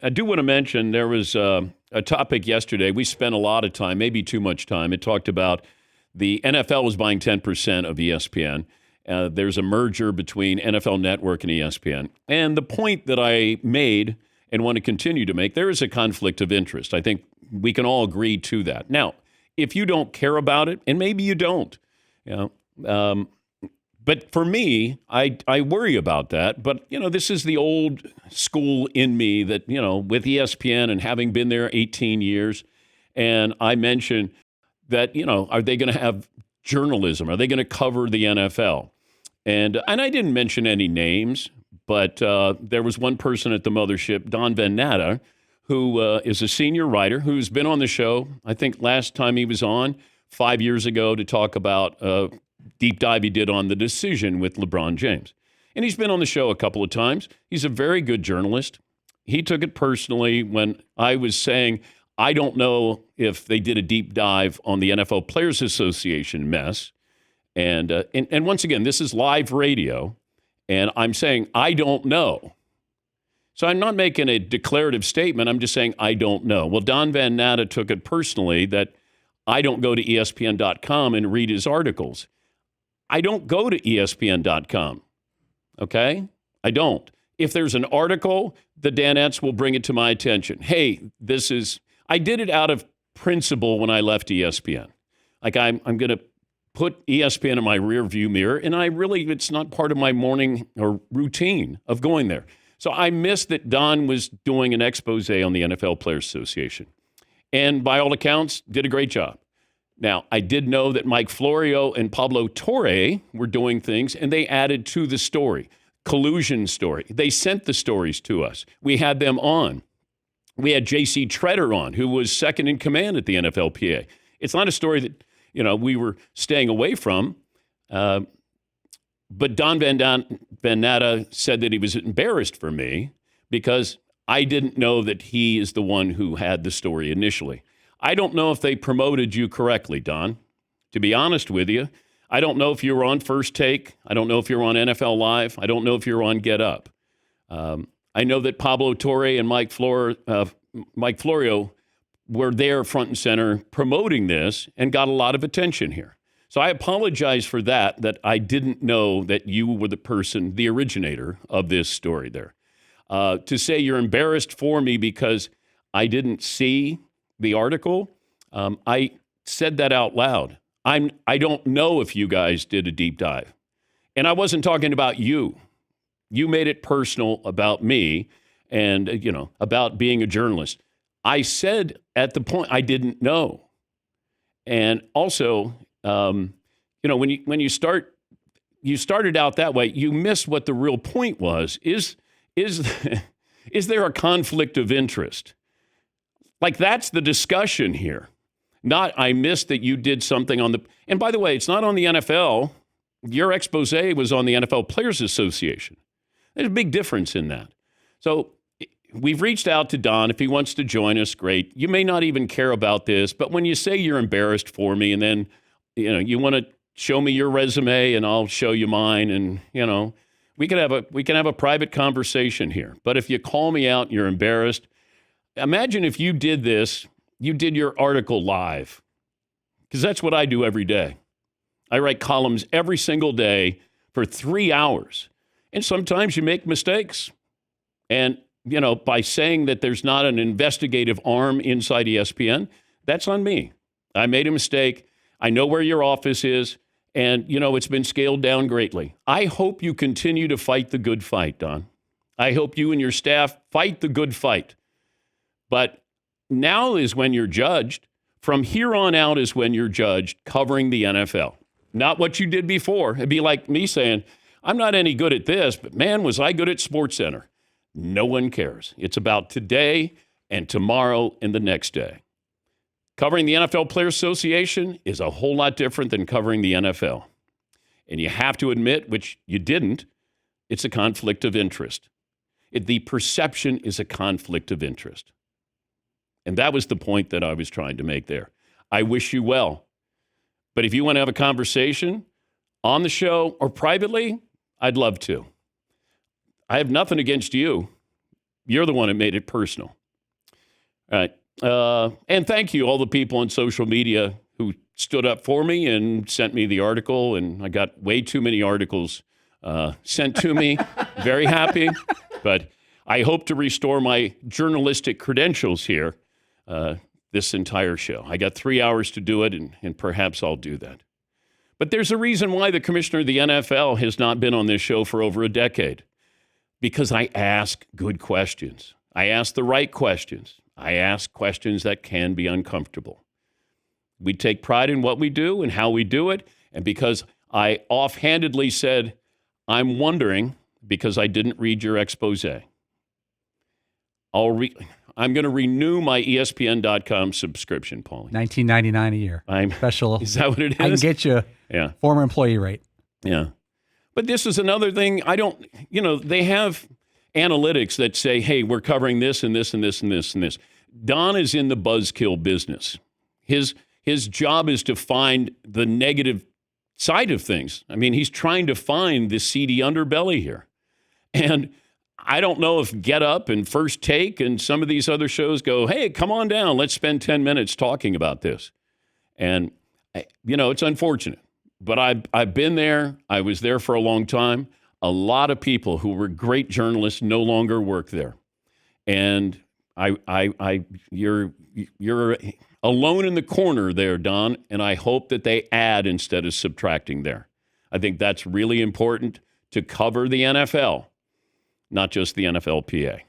I do want to mention there was a topic yesterday. We spent a lot of time, maybe too much time. It talked about the NFL was buying 10% of ESPN. There's a merger between NFL Network and ESPN. And the point that I made and want to continue to make, there is a conflict of interest. I think we can all agree to that. Now, if you don't care about it, and maybe you don't, but for me, I worry about that. But, this is the old school in me that, with ESPN and having been there 18 years, and I mentioned that, are they going to have journalism? Are they going to cover the NFL? And I didn't mention any names, but there was one person at the mothership, Don Van Natta, who is a senior writer who's been on the show. I think last time he was on 5 years ago to talk about deep dive he did on the decision with LeBron James. And he's been on the show a couple of times. He's a very good journalist. He took it personally when I was saying, I don't know if they did a deep dive on the NFL Players Association mess. And once again, this is live radio, and I'm saying, I don't know. So I'm not making a declarative statement. I'm just saying, I don't know. Well, Don Van Natta took it personally that I don't go to ESPN.com and read his articles. I don't go to ESPN.com, okay? I don't. If there's an article, the Danettes will bring it to my attention. Hey, I did it out of principle when I left ESPN. Like I'm going to put ESPN in my rear view mirror, and it's not part of my morning or routine of going there. So I missed that Don was doing an expose on the NFL Players Association. And by all accounts, did a great job. Now, I did know that Mike Florio and Pablo Torre were doing things, and they added to the story, collusion story. They sent the stories to us. We had them on. We had J.C. Treader on, who was second in command at the NFLPA. It's not a story that, we were staying away from. But Don Van Natta said that he was embarrassed for me because I didn't know that he is the one who had the story initially. I don't know if they promoted you correctly, Don. To be honest with you, I don't know if you were on First Take. I don't know if you were on NFL Live. I don't know if you were on Get Up. I know that Pablo Torre and Mike Florio were there front and center promoting this and got a lot of attention here. So I apologize for that I didn't know that you were the originator of this story there. To say you're embarrassed for me because I didn't see the article, I said that out loud. I don't know if you guys did a deep dive. And I wasn't talking about you. You made it personal about me and, about being a journalist. I said at the point I didn't know. And also, when you started out that way, you miss what the real point was. Is there a conflict of interest? Like, that's the discussion here. Not, I missed that you did something and by the way, it's not on the NFL. Your expose was on the NFL Players Association. There's a big difference in that. So we've reached out to Don. If he wants to join us, great. You may not even care about this, but when you say you're embarrassed for me and then, you want to show me your resume and I'll show you mine and, we can have a private conversation here. But if you call me out and you're embarrassed, imagine if you did this, you did your article live, because that's what I do every day. I write columns every single day for 3 hours. And sometimes you make mistakes. And, by saying that there's not an investigative arm inside ESPN, that's on me. I made a mistake. I know where your office is. And, it's been scaled down greatly. I hope you continue to fight the good fight, Don. I hope you and your staff fight the good fight. But now is when you're judged. From here on out is when you're judged covering the NFL. Not what you did before. It'd be like me saying, I'm not any good at this, but man, was I good at SportsCenter. No one cares. It's about today and tomorrow and the next day. Covering the NFL Players Association is a whole lot different than covering the NFL. And you have to admit, which you didn't, it's a conflict of interest. The perception is a conflict of interest. And that was the point that I was trying to make there. I wish you well. But if you want to have a conversation on the show or privately, I'd love to. I have nothing against you. You're the one that made it personal. All right. And thank you, all the people on social media who stood up for me and sent me the article. And I got way too many articles sent to me. Very happy. But I hope to restore my journalistic credentials here this entire show. I got 3 hours to do it, and perhaps I'll do that. But there's a reason why the commissioner of the NFL has not been on this show for over a decade. Because I ask good questions. I ask the right questions. I ask questions that can be uncomfortable. We take pride in what we do and how we do it. And because I offhandedly said, I'm wondering, because I didn't read your expose, I'm going to renew my ESPN.com subscription, Paulie. $19.99 a year. Special. Is that what it is? I can get you former employee rate. Yeah. But this is another thing. They have analytics that say, hey, we're covering this and this and this and this and this. Don is in the buzzkill business. His job is to find the negative side of things. I mean, he's trying to find the seedy underbelly here. And I don't know if Get Up and First Take and some of these other shows go, hey, come on down. Let's spend 10 minutes talking about this. And, it's unfortunate. But I've been there. I was there for a long time. A lot of people who were great journalists no longer work there. And you're alone in the corner there, Don, and I hope that they add instead of subtracting there. I think that's really important to cover the NFL, not just the NFLPA.